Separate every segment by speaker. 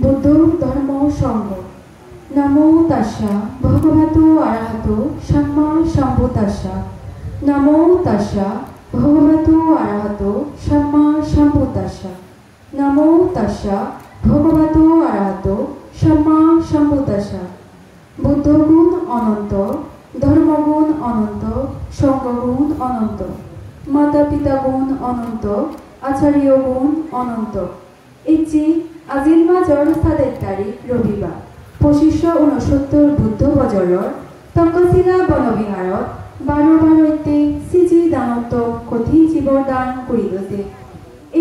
Speaker 1: বুদ্ধ ধর্ম সঙ্গ নমো তাস্সা ভগবতো আরহাতো সাম্মা সম্বুদ্ধাস্সা নমো তাস্সা ভগবতো আরহাতো সাম্মা সম্বুদ্ধাস্সা নমো তাস্সা ভগবতো আরহাতো সাম্মা সম্বুদ্ধাস্সা বুদ্ধগুণ অনন্ত ধর্মগুণ অনন্ত সঙ্গগুণ অনন্ত মাতা পিতা গুণ অনন্ত আচার্য গুণ অনন্ত ইচ্ছি আজিৰ মাজৰ 7 তাৰিখ ৰবিবাৰ 2569 বুদ্ধ বজৰৰ তক্ষশিলা বনবিহাৰত 12 শ্ৰীজী দানত্ব কঠিন জীৱৰ দান কৰি গৈছে।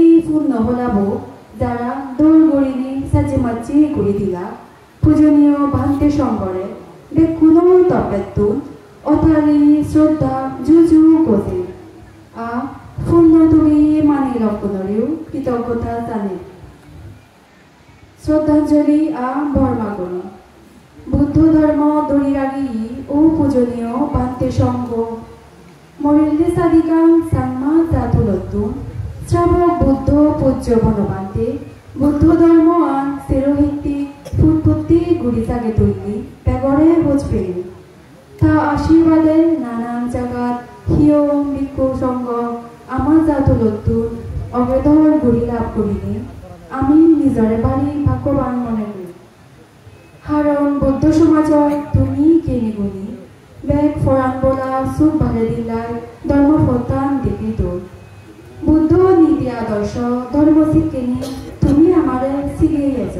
Speaker 1: এই ফুল নহলাব যারা দৌড় গড়িনি সাজে মাঝে করে দিলা পূজনীয় ভান্তে শঙ্করে বেকুনো তপেতুন অথারি শ্রদ্ধা জুজু গজে আ পূর্ণ তুমি মানি লক্ষণরেও কৃতজ্ঞতা জানে শ্রদ্ধাঞ্জলি আ বর্মাগণী বুদ্ধ ধর্ম দরিরাগী ও পূজনীয় ভান্তে সঙ্গ মরিলে সাদিকাং সাম্মা জাতুলতুন শ্রাবক বুদ্ধ পূজ্য বনবান্তে বুদ্ধ ধর্ম আন সেরোহিত্যি ফুটপুত্তি গুড়ি জাগে তৈরি বেগরে বোঝ পেরি তা আশীর্বাদে নানান জাগাত হিয়ম ভিক্ষু সঙ্গ আমার জাতুলতুন অবেধর গুড়ি লাভ করিনি আমি নিজরে বাড়ি ভাগ্যবান মনে করি হারণ বৌদ্ধ সমাজৰ তুমি কেনি গুণী বেগ ফৰাণ বলা চুপ ভালে দিলাই ধৰ্ম ফতান দেখি তোৰ বুদ্ধ নীতি আদর্শ ধর্ম শিক্ষিনী তুমি আমারে শিখিয়ে গেছ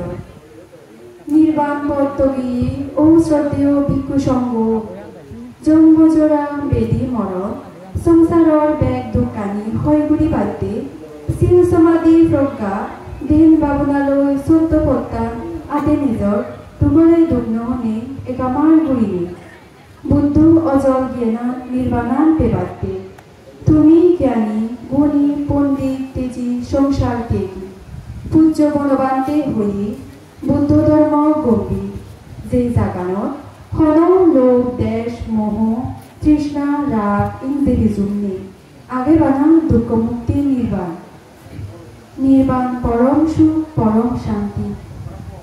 Speaker 1: নির্বাণ বর্তবী ও শ্রদ্ধেয় ভিক্ষু সঙ্গ জন্মজোড়া বেদী মরণ সংসাৰৰ বেগ দোকানী হয়গুড়ি বাদে শিল সমাধি প্ৰজ্ঞা দেন বাবনালৈ চৌদ্দ পত্তান আদে নিজৰ তোমাৰে দুখ নহনে একামাৰ গুৰিনি বুদ্ধ অজল জ্ঞানা নির্বাণান পেবাতে তুমি জ্ঞানী গুণী পণ্ডিত তেজী সংসার ত্যাগী পূজ্য বনবান্তে হই বুদ্ধ ধর্ম গম্ভীর যে জাগানত হন লোভ দেশ মোহ তৃষ্ণা রাগ ইন্দ্রিয় জুমনি আগে বানান দুঃখ মুক্তি নির্বাণ নির্বাণ পরম সুখ পরম শান্তি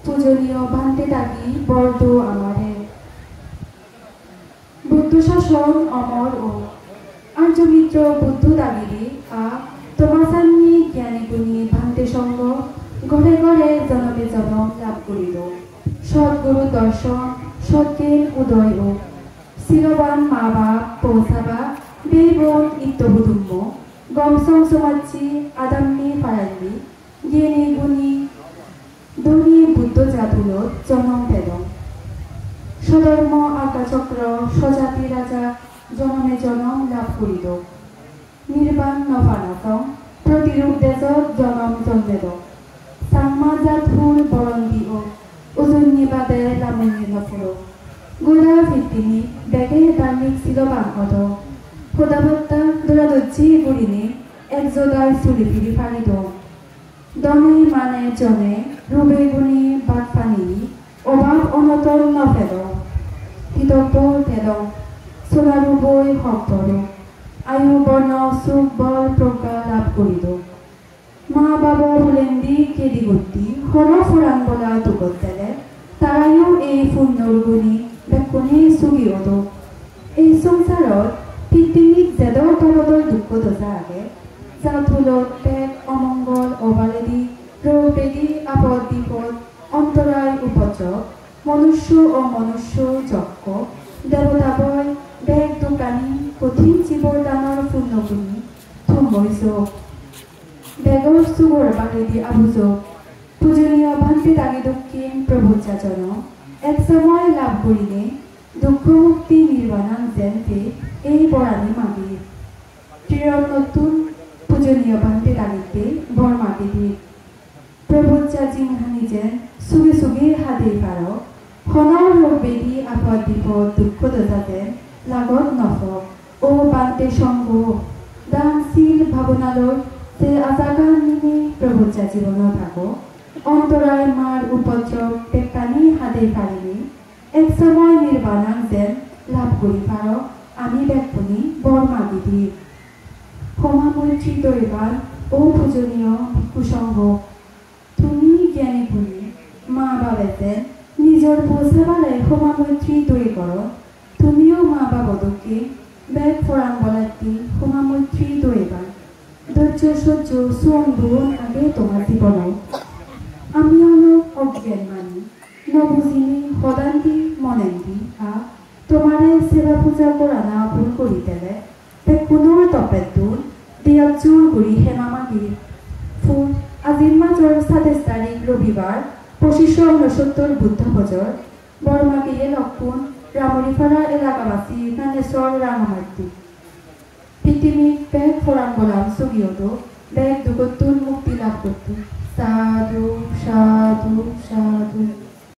Speaker 1: পূজনীয় ভান্তে থাকি বর্দ আমারে বুদ্ধ শাসন অমর ও আর্যমিত্র বুদ্ধ দাগিরি আ তোমাসান্নি জ্ঞানী গুণী ভান্তে সঙ্গ ঘরে ঘরে জনমে জনম লাভ করিল সদ্গুরু দর্শন সত্যের উদয় ও শিরবান মা বাপ পৌঁছাবা বেবন ইত্যবুদুম্ব গমসং সমাজী আদাম্মি পারাইলি জ্ঞানী গুণী ধনী বুদ্ধ জাতুলত জনম পেদম সধর্ম আকাচক্র স্বজাতি রাজা জনমে জনম লাভ করিল নির্বাণ নফানাসং প্রতিরূপ দেশত জনম জন্মেদ সাম্মা জাতহুর বরন্দি ও ওজন্যবাদে লামন্যে নফুর গোড়া ভিত্তিনি বেগে ধার্মিক ছিল বাংহত খোদাভত্তা দোরাদজ্জি গুড়িনি একজোদার চুলি ফিরি ফারিদ দমে মানে জনে রূপে গুণী বাদ পানি অভাব অনতন নফেদ কৃতজ্ঞ ভেদ সোনারু বই হকর আয়ু বর্ণ সুখ বল প্রজ্ঞা লাভ করিল মা বাবা হুলেন্দি কেদি গতি হর ফুরান বলা দুগত দেলে তারাইও এই পুণ্যর গুণী বেকুনি সুখী হত এই সংসারত পৃথিবীক জেদৰ কাৰতৰ দুঃখ দশা আগে জাতুলত পেট অমঙ্গল অবালেদি ৰোগ বেদি আপদ বিপদ অন্তরায় উপদ্রব মনুষ্য ও মনুষ্য যজ্ঞ দেবতাবয় বেগ দোকানী কঠিন জীবর দানৰ পূর্ণগুণী থুম্বৈছ বেগৰ চুবৰ বাগেদি আবুজ পূজনীয় ভান্তি দাগি দক্ষিণ প্রভুজাজন এক সময় লাভ করিলে দুঃখ মুক্তি নির্বাণান যেনতে এই বরানি মাগি প্রিয় নতুন পূজনীয় ভান্তি দাগিতে বর মাগি দি প্রভুজা জিংহানি যেন সুগে সুগে হাতে পার হনৰ রোগ বেদি আপদ বিপদ দুঃখ দশা যেন লাগত নফক ও বান্তে সঙ্গ দানশীল ভাবনালৈ যে আজাগান নিনি প্রভুজা জীবন থাকো অন্তরায় মার উপদ্রব পেকানি হাতে পারিনি এক সময় নির্বাণান যেন লাভ করি পার আমি বেকুনি বর মাগি দি সমামৈত্রী দৈবান ও পূজনীয় ভিক্ষু সঙ্গ তুমি জ্ঞানী গুণী মা নিজর পৌঁছাবালে সমা মৈত্রী দয়ে কর তুমিও মা বাবদকে ব্যাগ ফরান বলাতি সমা মৈত্রী দয়েবার ধৈর্য সহ্য সুয়ং ভুবন আগে তোমার জীবন আমি হলো অজ্ঞান মানি নবুঝিনি সদান্তি মনেন্দি তোমারে সেবা পূজা করা না ভুল করি দেলে তে পুনৰ তপেত দূর দিয়াক জোর করি হেমা মাগির ফুল আজির মাজর ২৭ তারিখ রবিবার ২৫৬৯ বুদ্ধ বজর বরমাগিয়ে লক্ষণ রামরিপাড়া এলাকাবাসী নানেশ্বর রাঙামাটি পৃথিবীর ব্যাগ ফরান বলাম ছবিয়ত ব্যাগ দুগতুন মুক্তি লাভ করত সাধু সাধু সাধু